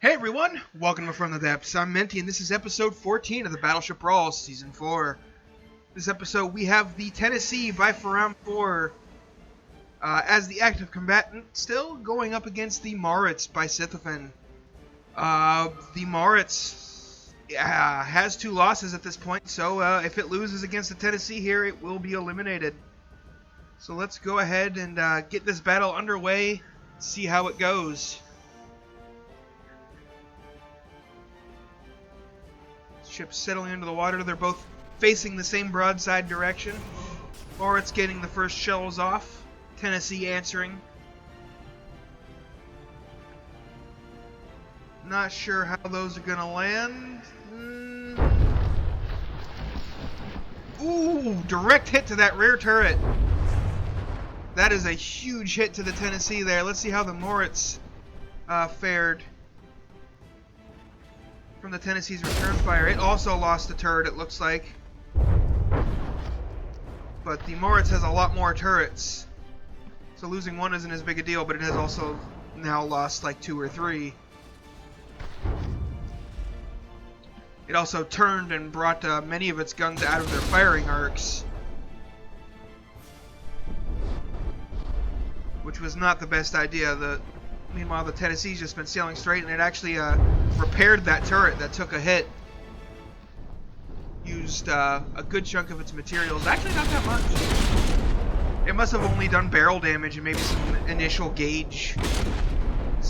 Hey everyone, welcome to From the Depths. I'm Minty, and this is episode 14 of the Battleship Brawl Season 4. This episode, we have the Tennessee by for round 4 as the active combatant, still going up against the Maurits by Scythophon. The Maurits has 2 losses at this point, so if it loses against the Tennessee here, it will be eliminated. So let's go ahead and get this battle underway, see how it goes. Ships settling into the water. They're both facing the same broadside direction. Maurits getting the first shells off. Tennessee answering. Not sure how those are going to land. Ooh, direct hit to that rear turret. That is a huge hit to the Tennessee there. Let's see how the Maurits fared. From the Tennessee's return fire. It also lost a turret, it looks like. But the Maurits has a lot more turrets. So losing one isn't as big a deal, but it has also now lost like 2 or 3. It also turned and brought many of its guns out of their firing arcs, which was not the best idea. Meanwhile, the Tennessee's just been sailing straight, and it actually repaired that turret that took a hit. Used a good chunk of its materials. Actually, not that much. It must have only done barrel damage and maybe some initial gauge.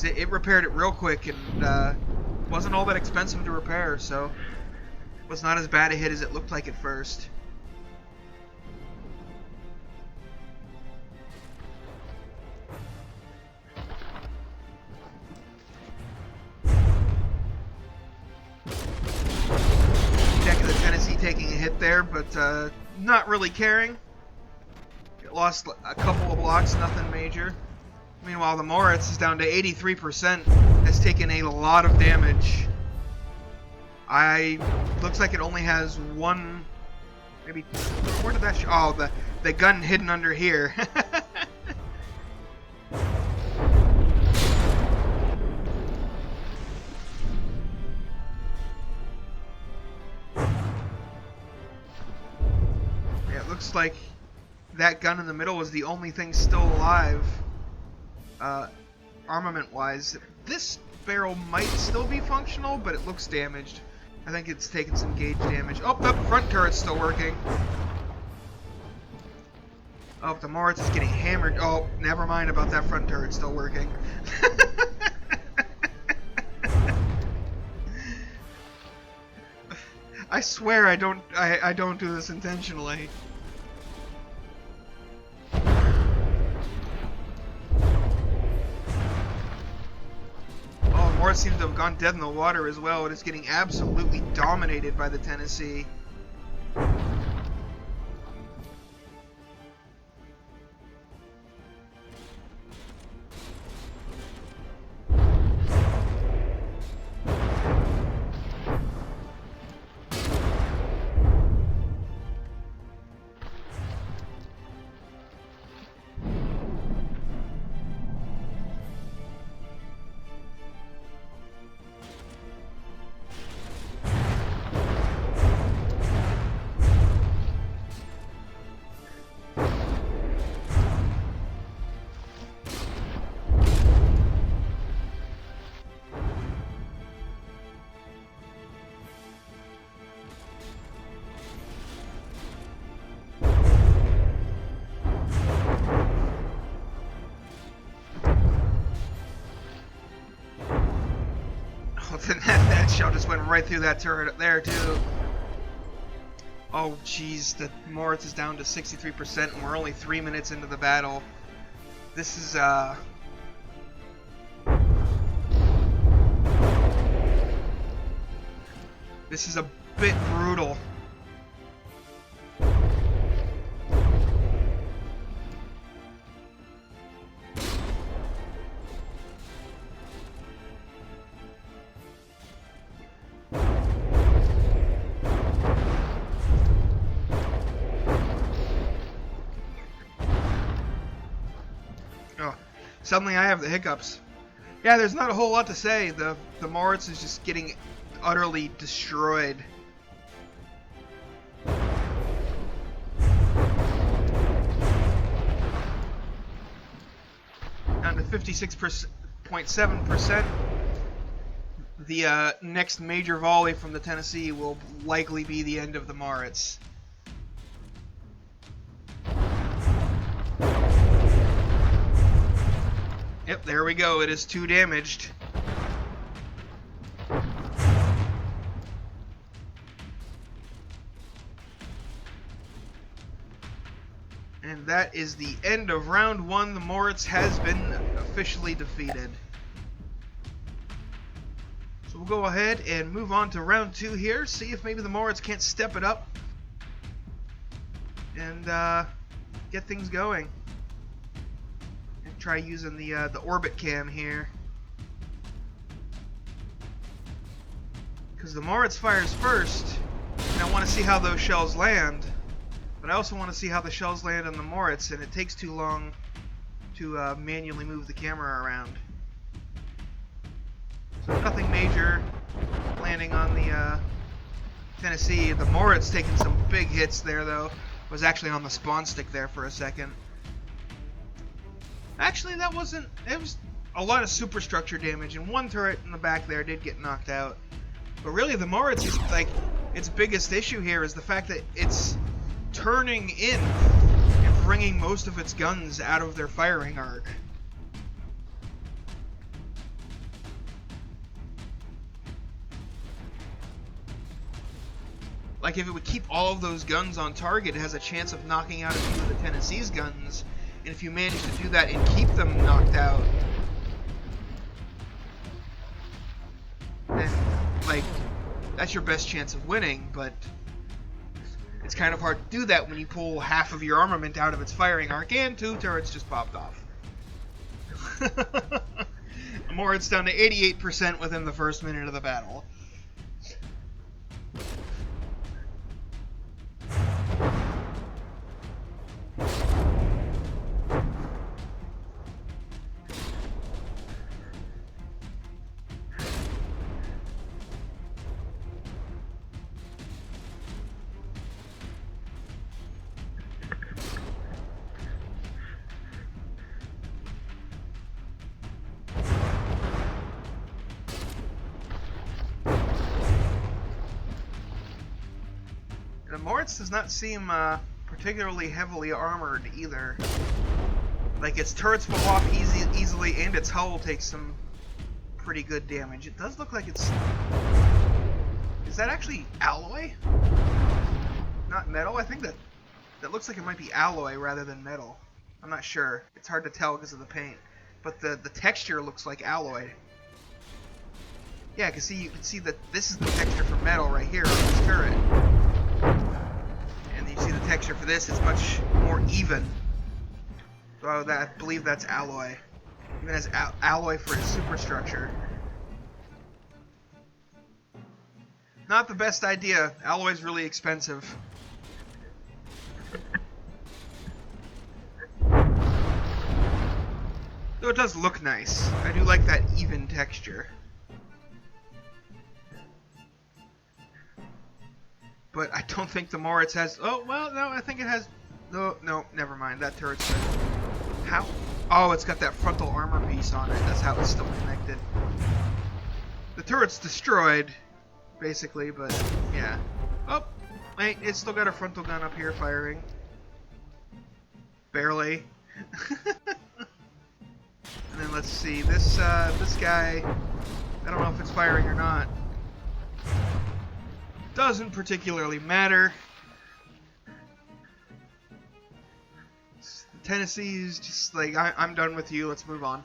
It repaired it real quick, and wasn't all that expensive to repair, so it was not as bad a hit as it looked like at first. Taking a hit there, but not really caring. It lost a couple of blocks, nothing major. Meanwhile, the Maurits is down to 83%, has taken a lot of damage. Looks like it only has one, maybe, where did that show? Oh, the gun hidden under here. Looks like that gun in the middle was the only thing still alive, armament-wise. This barrel might still be functional, but it looks damaged. I think it's taken some gauge damage. Oh, the front turret's still working. Oh, the Maurits is getting hammered. Oh, never mind about that front turret still working. I swear I don't do this intentionally. Maurits seems to have gone dead in the water as well. It is getting absolutely dominated by the Tennessee. That shell just went right through that turret up there too. Oh jeez, the Maurits is down to 63% and we're only 3 minutes into the battle. This is a bit brutal. Suddenly I have the hiccups. Yeah, there's not a whole lot to say. The Maurits is just getting utterly destroyed. Down to 56.7%. The next major volley from the Tennessee will likely be the end of the Maurits. Yep, there we go. It is 2 damaged. And that is the end of round 1. The Maurits has been officially defeated. So we'll go ahead and move on to round 2 here. See if maybe the Maurits can't step it up and get things going. And try using the orbit cam here, because the Maurits fires first, and I want to see how those shells land. But I also want to see how the shells land on the Maurits, and it takes too long to manually move the camera around. So nothing major landing on the Tennessee. The Maurits taking some big hits there, though. Was actually on the spawn stick there for a second. Actually, that wasn't... It was a lot of superstructure damage, and one turret in the back there did get knocked out. But really, the Maurits is, like, its biggest issue here is the fact that it's turning in and bringing most of its guns out of their firing arc. Like, if it would keep all of those guns on target, it has a chance of knocking out a few of the Tennessee's guns. And if you manage to do that and keep them knocked out, then, like, that's your best chance of winning. But it's kind of hard to do that when you pull half of your armament out of its firing arc and 2 turrets just popped off. Maurits down to 88% within the first minute of the battle. The Maurits does not seem particularly heavily armored either. Like, its turrets fall off easily, and its hull takes some pretty good damage. It does look like it's... Is that actually alloy? Not metal? I think that looks like it might be alloy rather than metal. I'm not sure. It's hard to tell because of the paint. But the texture looks like alloy. Yeah, you can see that this is the texture for metal right here on this turret. And you see the texture for this, it's much more even. So I believe that's alloy. Even has alloy for its superstructure. Not the best idea. Alloy's really expensive. Though it does look nice. I do like that even texture. But I don't think the Maurits has... Oh, well, no, I think it has... No, never mind. That turret's good. How? Oh, it's got that frontal armor piece on it. That's how it's still connected. The turret's destroyed, basically, but yeah. Oh, wait, it's still got a frontal gun up here firing. Barely. And then let's see, this guy, I don't know if it's firing or not. Doesn't particularly matter. Tennessee's just like, I'm done with you, let's move on.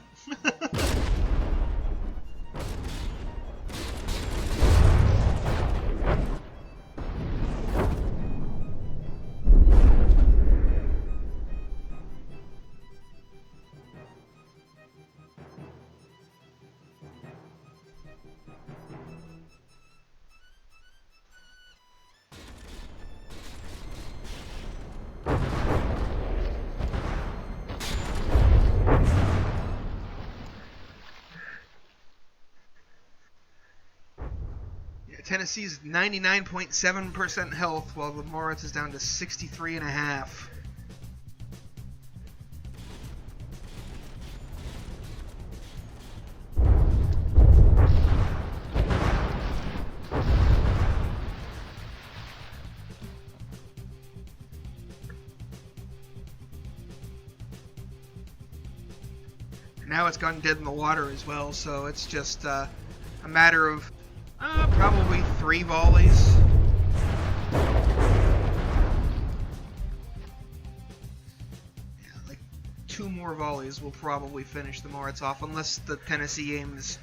Tennessee's 99.7% health, while the Maurits is down to 63.5. Now it's gone dead in the water as well, so it's just a matter of probably 3 volleys. Yeah, like 2 more volleys will probably finish the Maurits off, unless the Tennessee aims,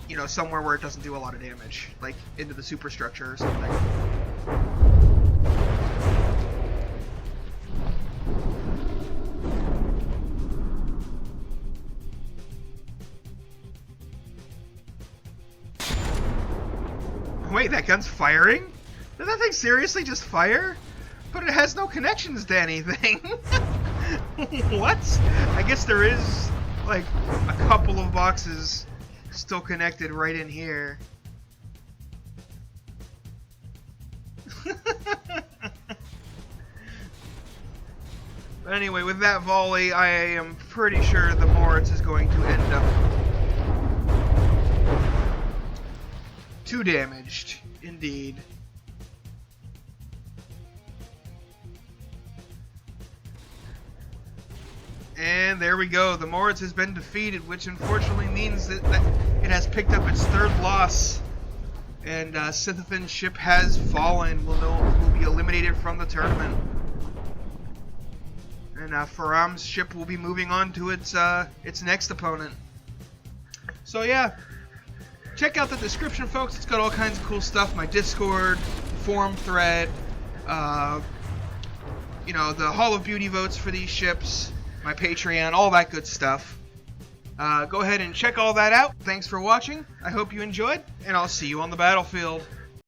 you know, somewhere where it doesn't do a lot of damage, like into the superstructure or something. Wait, that gun's firing? Did that thing seriously just fire? But it has no connections to anything. What? I guess there is, like, a couple of boxes still connected right in here. But anyway, with that volley, I am pretty sure the Maurits is going to end up 2 damaged, indeed. And there we go. The Maurits has been defeated, which unfortunately means that it has picked up its 3rd loss. And Scythophan's ship has fallen. Will be eliminated from the tournament. And Faram's ship will be moving on to its next opponent. So yeah. Check out the description, folks. It's got all kinds of cool stuff. My Discord, forum thread, you know, the Hall of Beauty votes for these ships, my Patreon, all that good stuff. Go ahead and check all that out. Thanks for watching. I hope you enjoyed, and I'll see you on the battlefield.